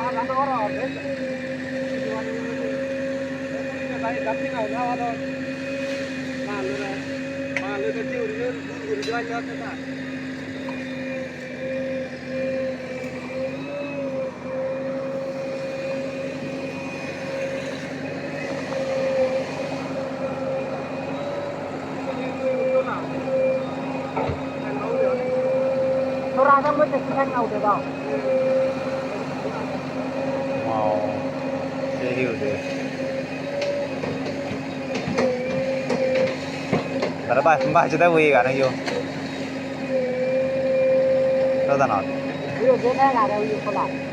Orang mới được khen ngầu được đâu. Wow, dễ hiểu được. Ada mbak kita wih kan yo. Tahu tak nak? Iya, dia kan ada yang